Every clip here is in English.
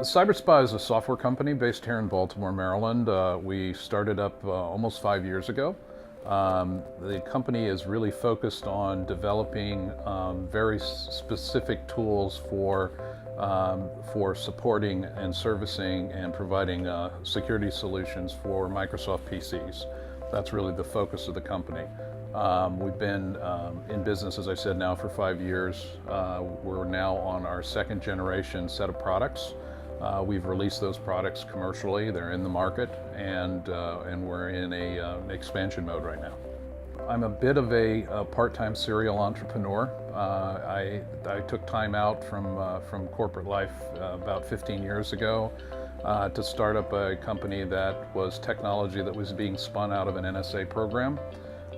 CyberSpa is a software company based here in Baltimore, Maryland. We started up almost 5 years ago. The company is really focused on developing very specific tools for supporting and servicing and providing security solutions for Microsoft PCs. That's really the focus of the company. We've been in business, as I said, now for 5 years. We're now on our second generation set of products. We've released those products commercially. They're in the market, and we're in an expansion mode right now. I'm a bit of a part-time serial entrepreneur. I took time out from corporate life about 15 years ago to start up a company that was technology that was being spun out of an NSA program.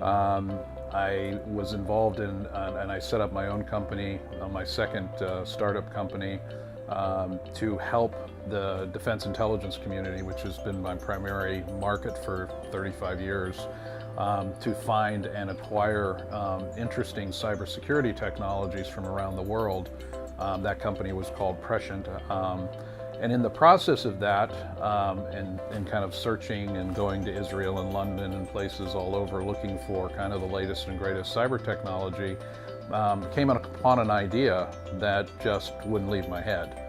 I was involved in, and I set up my own company, my second startup company, to help the defense intelligence community, which has been my primary market for 35 years, to find and acquire interesting cybersecurity technologies from around the world. That company was called Prescient. And in the process of that, and kind of searching and going to Israel and London and places all over looking for kind of the latest and greatest cyber technology, came upon an idea that just wouldn't leave my head.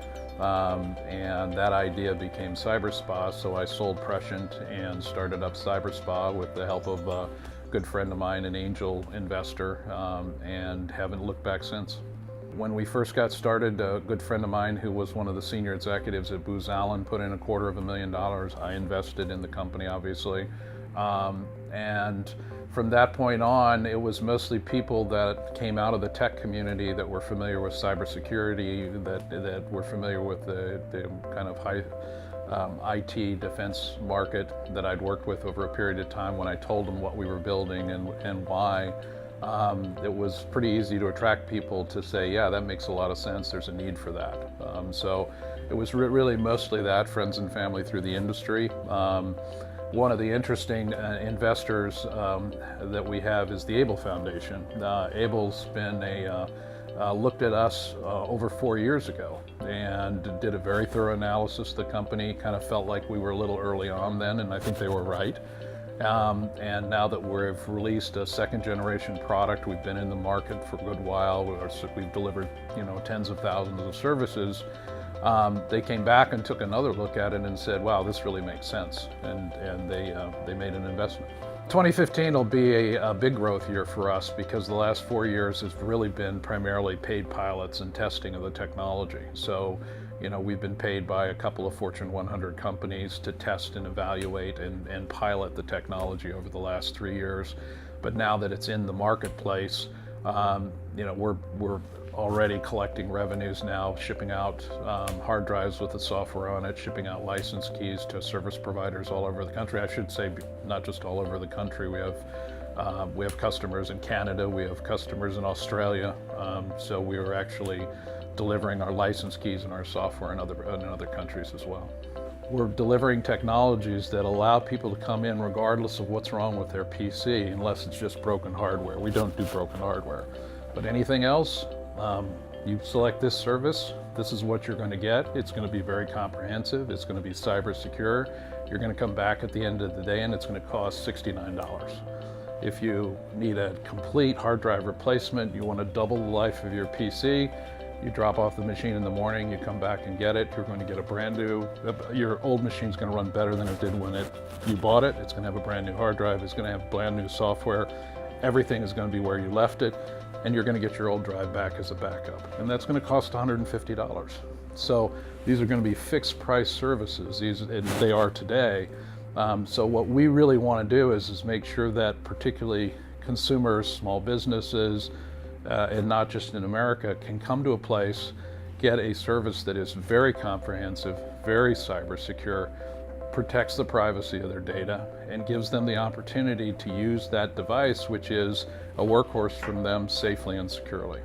And that idea became CyberSpa, so I sold Prescient and started up CyberSpa with the help of a good friend of mine, an angel investor, and haven't looked back since. When we first got started, a good friend of mine who was one of the senior executives at Booz Allen put in $250,000. I invested in the company, obviously. And from that point on, it was mostly people that came out of the tech community that were familiar with cybersecurity, that were familiar with the kind of high IT defense market that I'd worked with over a period of time. When I told them what we were building and why, it was pretty easy to attract people to say, yeah, that makes a lot of sense, there's a need for that. So it was really mostly that, friends and family through the industry. One of the interesting investors that we have is the Able Foundation. Able's been looked at us over 4 years ago and did a very thorough analysis of the company, kind of felt like we were a little early on then, and I think they were right. And now that we've released a second generation product, we've been in the market for a good while, we've delivered tens of thousands of services, they came back and took another look at it and said, wow, this really makes sense, and they made an investment. 2015 will be a big growth year for us because the last 4 years has really been primarily paid pilots and testing of the technology. So we've been paid by a couple of Fortune 100 companies to test and evaluate and pilot the technology over the last 3 years. But now that it's in the marketplace, we're already collecting revenues now, shipping out hard drives with the software on it, shipping out license keys to service providers all over the country. I should say not just all over the country. We have customers in Canada, we have customers in Australia, so we are actually delivering our license keys and our software in other countries as well. We're delivering technologies that allow people to come in regardless of what's wrong with their PC, unless it's just broken hardware. We don't do broken hardware. But anything else, you select this service, this is what you're going to get. It's going to be very comprehensive, it's going to be cyber secure. You're going to come back at the end of the day and it's going to cost $69. If you need a complete hard drive replacement, you want to double the life of your PC, you drop off the machine in the morning, you come back and get it, you're going to get a brand new, your old machine's going to run better than it did when you bought it. It's going to have a brand new hard drive, it's going to have brand new software, everything is going to be where you left it, and you're going to get your old drive back as a backup. And that's going to cost $150. So these are going to be fixed price services, and they are today. So what we really want to do is make sure that particularly consumers, small businesses, and not just in America, can come to a place, get a service that is very comprehensive, very cyber secure, protects the privacy of their data, and gives them the opportunity to use that device, which is a workhorse from them, safely and securely.